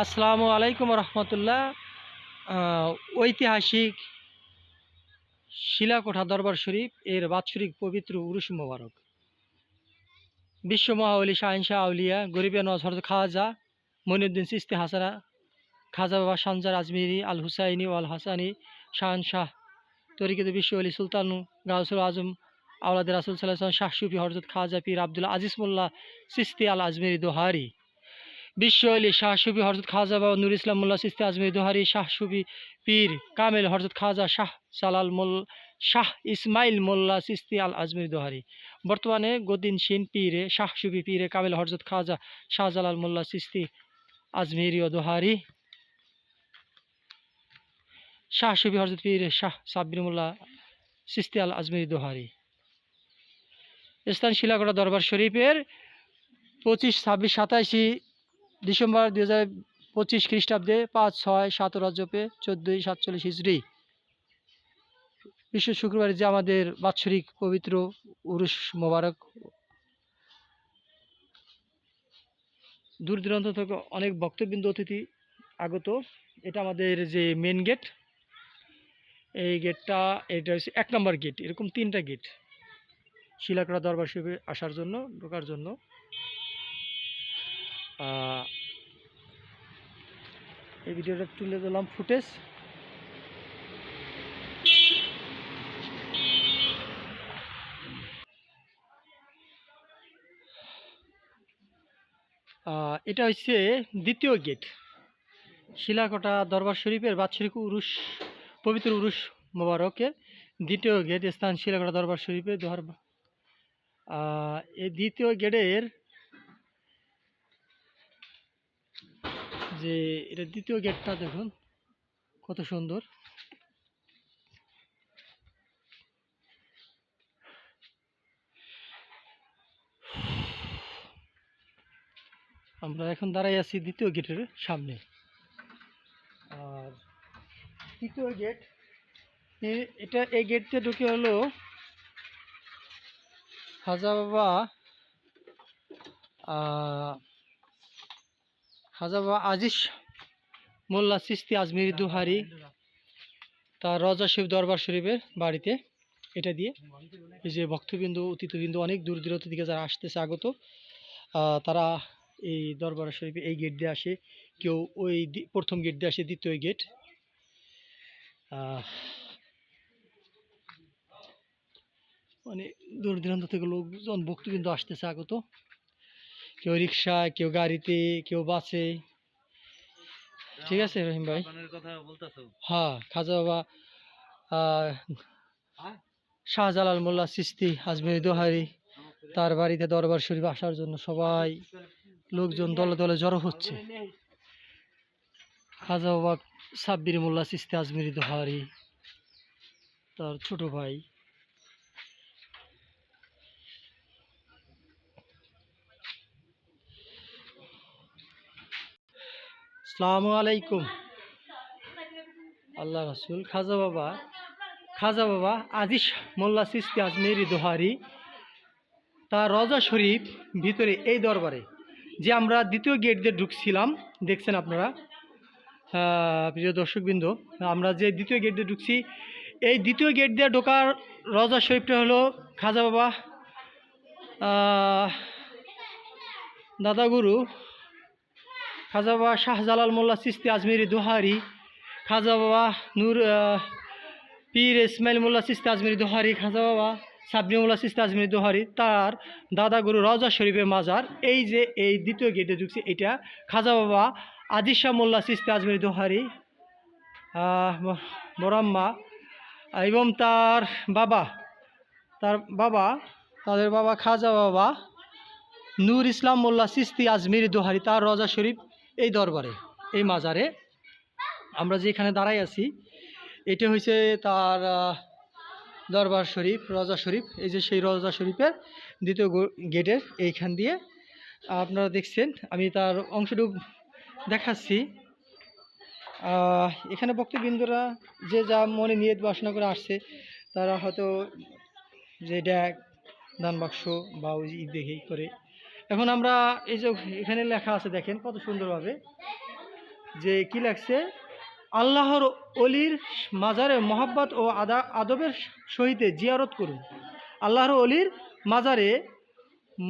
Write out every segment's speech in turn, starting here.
আসসালামু আলাইকুম রহমতুল্লাহ। ঐতিহাসিক শিলাকোঠা দরবার শরীফ এর বাৎসরিক পবিত্র উরুস মোবারক। বিশ্ব মহাওলি শাহিনশাহ আউলিয়া গরিবে নওয়াজ হযরত খাজা মঈনুদ্দিন চিশতি হাসানা খাজা বাবা সানজার আজমিরি আল হুসাইনি ওয়াল হাসানি শাহনশাহ তরিকত বিশ্ব অলি সুলতান গাউসুল আজম আওলাদ রাসুল সাল্লাল্লাহু শাহ সুফি হযরত খাজা পীর আব্দুল আজিজ মোল্লা চিশতি আল আজমিরি দোহারি বিশ্ব অলি শাহ সুফি হযরত খাজা বাবা নুর ইসলাম মোল্লা চিশতি আজমিরি দোহারি শাহ সুফি পীর কামেল হযরত খাজা শাহ জালাল শাহ ইসমাইল মোল্লা চিশতি আল আজমিরি দোহারি। বর্তমানে গদিনশীন পীরে শাহ সুফি পীরে কামেল হযরত খাজা শাহ জালাল মোল্লা চিশতি আজমিরি ও দোহারি। শাহ সুফি হযরত পীর শাহ সাব্বির মোল্লা চিশতি আল আজমিরি দোহারি। স্থান শিলাকোঠা দরবার শরীফের 25, 26, 27 ডিসেম্বর 2025 খ্রিস্টাব্দে 5, 6, 7 রজবে 1447 হিজরি বিশ্ব শুক্রবার যে আমাদের বাৎসরিক পবিত্র উরুস মোবারক। দূর দূরান্ত থেকে অনেক ভক্তবৃন্দ অতিথি আগত। এটা আমাদের যে মেন গেট, এই গেটটা এটা হচ্ছে 1 নম্বর গেট। এরকম 3টা গেট শিলাকোঠা দরবার শরীফে আসার জন্য, ঢোকার জন্য। এই ভিডিওটা তুলে দিলাম ফুটেজ। এটা হচ্ছে দ্বিতীয় গেট শিলাকোঠা দরবার শরীফের বাৎসরিক উরুস পবিত্র উরুস মোবারকের দ্বিতীয় গেট। স্থান শিলাকোঠা দরবার শরীফের এই দ্বিতীয় গেটের যে এটা দ্বিতীয় গেটটা দেখুন কত সুন্দর। আমরা এখন দাঁড়াই আছি দ্বিতীয় গেটের সামনে। আর তৃতীয় গেট এটা, এই গেটতে ঢুকে হলো খাজা বাবা আজিজ মোল্লা চিশতি আজমিরি দোহারি তার রজা শরীফ দরবার শরীফের বাড়িতে। এটা দিয়ে এই যে ভক্তবৃন্দ অতিথিবৃন্দ অনেক দূর দূরান্ত থেকে যারা আসতেছে আগত, তারা এই দরবার শরীফে এই গেট দিয়ে আসে। কেউ ওই প্রথম গেট দিয়ে আসে, দ্বিতীয় গেট। মানে দূর দূরান্ত থেকে লোকজন ভক্তবৃন্দ আসতেছে আগত, কেউ রিক্সায়, কেউ গাড়িতে, কেউ বাসে। ঠিক আছে রহিম ভাই? হ্যাঁ, খাজা বাবা শাহজালাল মোল্লা চিশতি আজমিরি দোহারি তার বাড়িতে দরবার শরীফ আসার জন্য সবাই লোকজন দলে দলে জড়ো হচ্ছে। খাজা বাবা সাব্বির মোল্লা চিশতি আজমিরি দোহারি তার ছোট ভাই। আসসালামু আলাইকুম। আল্লাহ রাসূল খাজা বাবা আজিজ মোল্লা চিশতি আজমিরি দোহারি তার রজা শরীফ ভিতরে এই দরবারে যে আমরা দ্বিতীয় গেট দিয়ে ঢুকছিলাম, দেখছেন আপনারা প্রিয় দর্শকবৃন্দ, আমরা যে দ্বিতীয় গেট দিয়ে ঢুকছি, এই দ্বিতীয় গেট দিয়ে ঢোকার রজা শরীফটা হলো খাজা বাবা দাদাগুরু খাজা বাবা শাহজালাল মোল্লা চিশতি আজমিরি দোহারি, খাজা বাবা নূর পীর ইসমাইল মোল্লা চিশতি আজমিরি দোহারি, খাজা বাবা সাব্বির মোল্লা চিশতি আজমিরি দোহারি তার দাদাগুরু রওজা শরীফের মাজার। এই যে এই দ্বিতীয় গেটে ঢুকছে, এটা খাজা বাবা আজিজ শাহ মোল্লা চিশতি আজমিরি দোহারি মোরাম্মা এবং তাদের বাবা খাজা বাবা নূর ইসলাম মোল্লা চিশতি আজমিরি দোহারি তার রওজা শরীফ এই দরবারে, এই মাজারে আমরা যেখানে দাঁড়াই আছি, এটা হয়েছে তার দরবার শরীফ, রওজা শরীফ। এই যে সেই রওজা শরীফের দ্বিতীয় গেটের এইখান দিয়ে আপনারা দেখছেন, আমি তার অংশটুকু দেখাচ্ছি। এখানে ভক্তবৃন্দরা যে যা মনে নিয়ত বাসনা করে আসছে, তারা হয়তো যে ড্যাগ দান বাক্স বা ওই দেখেই করে। এখন আমরা এই যে এখানে লেখা আছে দেখেন কত সুন্দরভাবে, যে কি লাগছে, আল্লাহর অলির মাজারে মহাব্বত ও আদবের সহিতে জিয়ারত করুন। আল্লাহর অলির মাজারে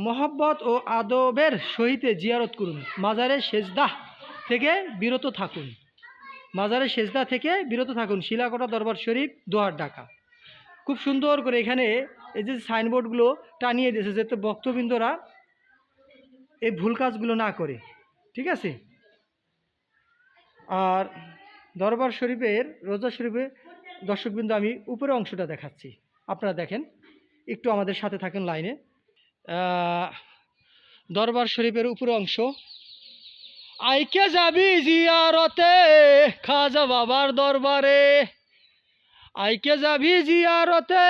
মহাব্বত ও আদবের সহিতে জিয়ারত করুন। মাজারে সেজদাহ থেকে বিরত থাকুন। মাজারে সেজদা থেকে বিরত থাকুন। শিলাকোটা দরবার শরীফ, দোহার, ঢাকা। খুব সুন্দর করে এখানে এই যে সাইনবোর্ডগুলো টানিয়ে দিয়েছে যাতে ভক্তবৃন্দরা এই ভুল কাজগুলো না করে, ঠিক আছে। আর দরবার শরীফের রোজা শরীফে দর্শকবৃন্দ আমি উপরের অংশটা দেখাচ্ছি, আপনারা দেখেন, একটু আমাদের সাথে থাকেন লাইনে। দরবার শরীফের উপরের অংশ, আইকে যাবি জিয়ারতে খাজা বাবার দরবারে, আইকে যাবি জিয়ারতে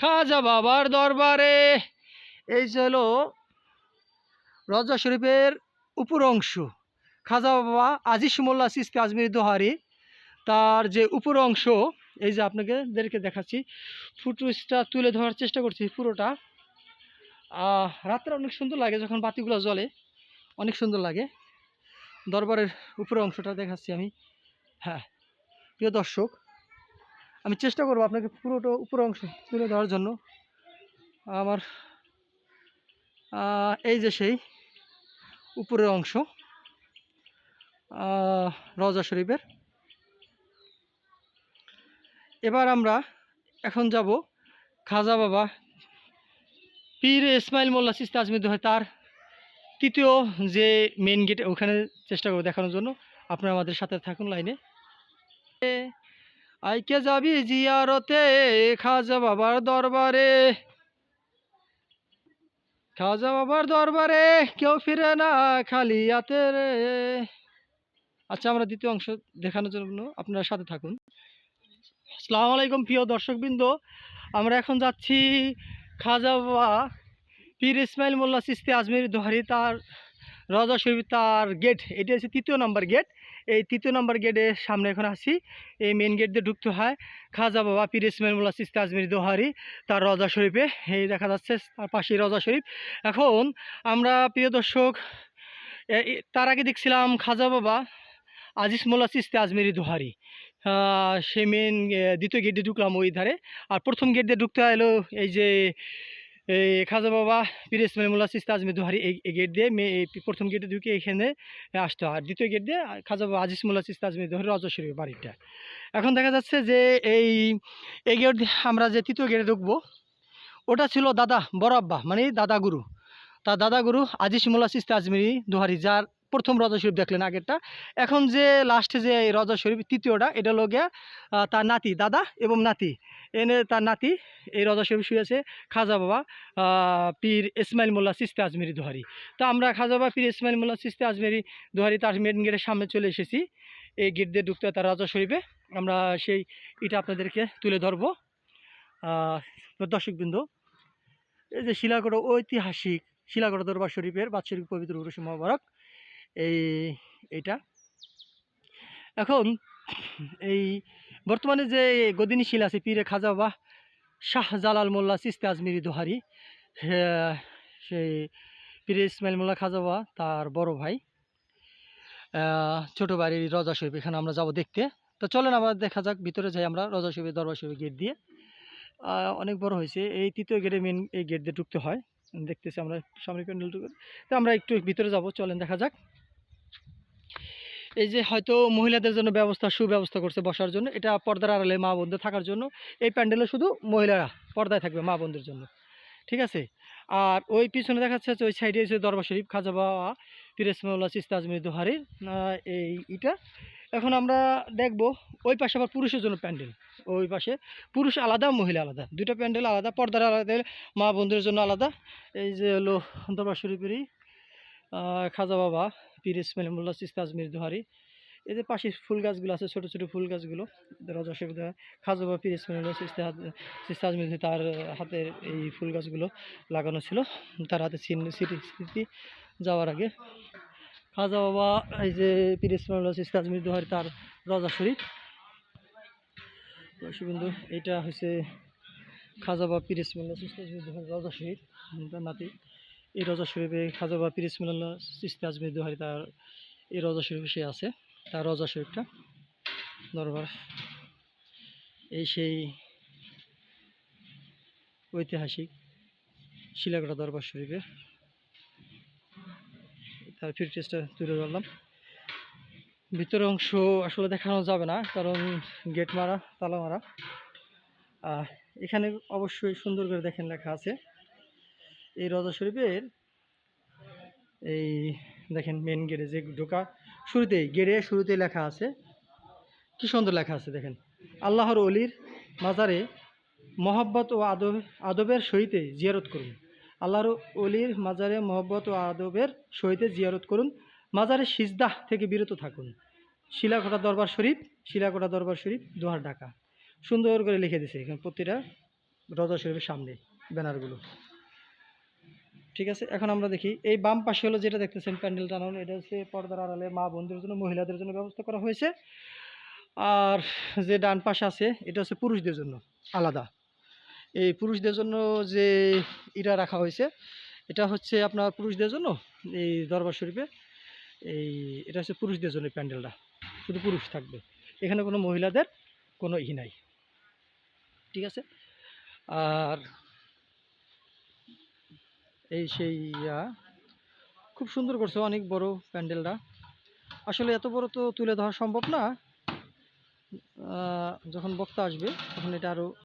খাজা বাবার দরবারে। এই হলো রোজা শরীফের উপর অংশ। খাজা বাবা আজিজ মোল্লা চিশতি আজমিরি দোহারি তার যে উপর অংশ, এই যে আপনাদেরকে দেখাচ্ছি, ফুটেজটা তুলে ধরার চেষ্টা করছি পুরোটা। রাত্রে অনেক সুন্দর লাগে যখন বাতিগুলো জ্বলে, অনেক সুন্দর লাগে। দরবারের উপরের অংশটা দেখাচ্ছি আমি। হ্যাঁ প্রিয় দর্শক, আমি চেষ্টা করবো আপনাকে পুরোটা উপরের অংশ তুলে ধরার জন্য। আমার এই যে সেই উপরের অংশ রওজা শরীফের। এবার আমরা এখন যাব খাজা বাবা পীর ইসমাইল মোল্লা চিশতি আজমিরি দোহারি তার তৃতীয় যে মেন গেট, ওখানে চেষ্টা করবো দেখানোর জন্য। আপনারা আমাদের সাথে থাকুন লাইনে। আইকে যাবি জিয়ারতে খাজা বাবার দরবারে, খাজা বাবার দরবারে কেউ ফিরে না খালি হাতে রে। আচ্ছা, আমরা দ্বিতীয় অংশ দেখানোর জন্য আপনারা সাথে থাকুন। আসসালামু আলাইকুম প্রিয় দর্শকবৃন্দ, আমরা এখন যাচ্ছি খাজা বাবা পীর ইসমাইল মোল্লা চিশতি আজমিরি দোহারি তার রওজা শরীফ তার গেট, এটি হচ্ছে 3 নম্বর গেট। এই 3 নম্বর গেটের সামনে এখন আসি। এই মেন গেট দিয়ে ঢুকতে হয় খাজা বাবা পীর ইসমাইল মোল্লা চিশতি আজমিরি দোহারি তার রওজা শরীফে। এই দেখা যাচ্ছে তার পাশেই রওজা শরীফ। এখন আমরা প্রিয় দর্শক তার আগে দেখছিলাম খাজা বাবা আজিজ মোল্লা চিশতি আজমিরি দোহারি, সে মেন দ্বিতীয় গেট দিয়ে ঢুকলাম ওই ধারে। আর প্রথম গেট দিয়ে ঢুকতে এলো এই যে এই খাজা বাবা পীর ইসমাইল মোল্লা চিশতি আজমিরি দোহারি, এই গেট দিয়ে প্রথম গেটে ঢুকে এখানে আসতে হয়। আর দ্বিতীয় গেট দিয়ে খাজা বাবা আজিজ মোল্লা চিশতি আজমিরি দোহারি রওজা শরীফ বাড়িটা। এখন দেখা যাচ্ছে যে এই গেট আমরা যে তৃতীয় গেটে ঢুকবো, ওটা ছিল দাদা বড় আব্বা, মানে দাদা গুরু, তার দাদা গুরু আজিজ মোল্লা চিশতি আজমিরি দোহারি, যার প্রথম রওজা শরীফ দেখলেন আগেরটা। এখন যে লাস্টে যে রওজা শরীফ তৃতীয়টা, এটা হলো গিয়া তার নাতি, দাদা এবং নাতি, এনে তার নাতি এই রওজা শরীফ শুয়েছে খাজা বাবা পীর ইসমাইল মোল্লা চিশতি আজমিরি দোহারি। তো আমরা খাজা বাবা পীর ইসমাইল মোল্লা চিশতি আজমিরি দোহারি তার মেন গেটের সামনে চলে এসেছি। এই গেট দিয়ে ঢুকতে তার রওজা শরীফে। আমরা সেই এটা আপনাদেরকে তুলে ধরবো। দর্শকবৃন্দ, এই যে শিলাগড় ঐতিহাসিক শিলাগড় দরবার শরীফের বাৎসরিক পবিত্র উরুস মোবারক এইটা। এখন এই বর্তমানে যে গদিনী শিলা আছে পীরে খাজা বাবা শাহজালাল মোল্লা চিশতি আজমিরি দোহারি, সেই পীরে ইসমাইল মোল্লা খাজা বাবা তার বড় ভাই ছোট বাড়ির রওজা শরীফ, এখানে আমরা যাব দেখতে। তো চলেন আমরা দেখা যাক, ভিতরে যাই আমরা রওজা শরীফের দরবার শরীফ গেট দিয়ে। অনেক বড় হয়েছে, এই তৃতীয় গেটে মেন এই গেট দিয়ে ঢুকতে হয়। দেখতেছি আমরা সামনে প্যান্ডেল ঢুকে, তো আমরা একটু ভিতরে যাব, চলেন দেখা যাক। এই যে হয়তো মহিলাদের জন্য সুব্যবস্থা করছে বসার জন্য, এটা পর্দার আড়ালে মা বোনদের থাকার জন্য। এই প্যান্ডেলে শুধু মহিলারা পর্দায় থাকবে, মা বোনদের জন্য, ঠিক আছে। আর ওই পিছনে দেখাচ্ছে ওই সাইডে হচ্ছে দরবার শরীফ খাজা বাবা পীর ইসমাইল মোল্লা চিশতি আজমিরি দোহারির এইটা। এখন আমরা দেখব ওই পাশে আবার পুরুষের জন্য প্যান্ডেল, ওই পাশে পুরুষ আলাদা মহিলা আলাদা, দুটো প্যান্ডেল আলাদা, পর্দার আলাদা, মা বোনদের জন্য আলাদা। এই যে হলো দরবার শরীফেরই খাজা বাবা পীর ইসমাইল মোল্লা চিশতি আজমিরি দোহারি। এই যে পাশে ফুল গাছগুলো আছে, ছোটো ছোটো ফুল গাছগুলো রওজা শরীফ খাজা বাবা পীর ইসমাইল মোল্লা চিশতি আজমিরি তার হাতের এই ফুল গাছগুলো লাগানো ছিল তার হাতে স্মৃতি যাওয়ার আগে। খাজা বাবা এই যে পীর ইসমাইল মোল্লা চিশতি আজমিরি দোহারি তার রওজা শরীফ। দর্শকবৃন্দ, এইটা হচ্ছে খাজা বাবা পীর ইসমাইল মোল্লা চিশতি আজমিরি দোহারি রওজা শরীফ, তার নাতি। এই রওজা শরীফে খাজা বাবা পীর ইসমাইল মোল্লা চিশতি আজমিরি দোহারি তার এই রওজা শরীফে সে আছে। তার রজা শরীফটা দরবার, এই সেই ঐতিহাসিক শিলাগড়া দরবার শরীফের তার ফিটনেসটা তুলে ধরলাম। ভিতরের অংশ আসলে দেখানো যাবে না, কারণ গেট মারা, তালা মারা। এখানে অবশ্যই সুন্দর করে দেখেন লেখা আছে এই রজা শরীফের, এই দেখেন মেন গেটে যে ঢোকা শুরুতেই, গেটের শুরুতেই লেখা আছে, কি সুন্দর লেখা আছে দেখেন, আল্লাহর অলির মাজারে মহব্বত ও আদবের সহিতে জিয়ারত করুন। আল্লাহর অলির মাজারে মহব্বত ও আদবের সহিতে জিয়ারত করুন, মাজারে সিজদাহ থেকে বিরত থাকুন। শিলাকোটা দরবার শরীফ, শিলাকোটা দরবার শরীফ, দোহার ঢাকা। সুন্দর করে লিখে দিছে এখানে প্রতিটা রজা শরীফের সামনে ব্যানারগুলো। ঠিক আছে, এখন আমরা দেখি এই বাম পাশে হলো যেটা দেখতেছেন প্যান্ডেল টানানো, এটা হচ্ছে পর্দার আড়ালে মা বোনদের জন্য, মহিলাদের জন্য ব্যবস্থা করা হয়েছে। আর যে ডান পাশে আছে এটা হচ্ছে পুরুষদের জন্য আলাদা। এই পুরুষদের জন্য যে ইটা রাখা হয়েছে, এটা হচ্ছে আপনার পুরুষদের জন্য এই দরবার শরীফে, এটা হচ্ছে পুরুষদের জন্য প্যান্ডেলটা, শুধু পুরুষ থাকবে, এখানে কোনো মহিলাদের কোনো নাই। ঠিক আছে, আর এই সেই খুব সুন্দর করছে, অনেক বড় প্যান্ডেলটা। আসলে এত বড় তো তুলে ধরা সম্ভব না, যখন বক্তা আসবে তখন এটা আরও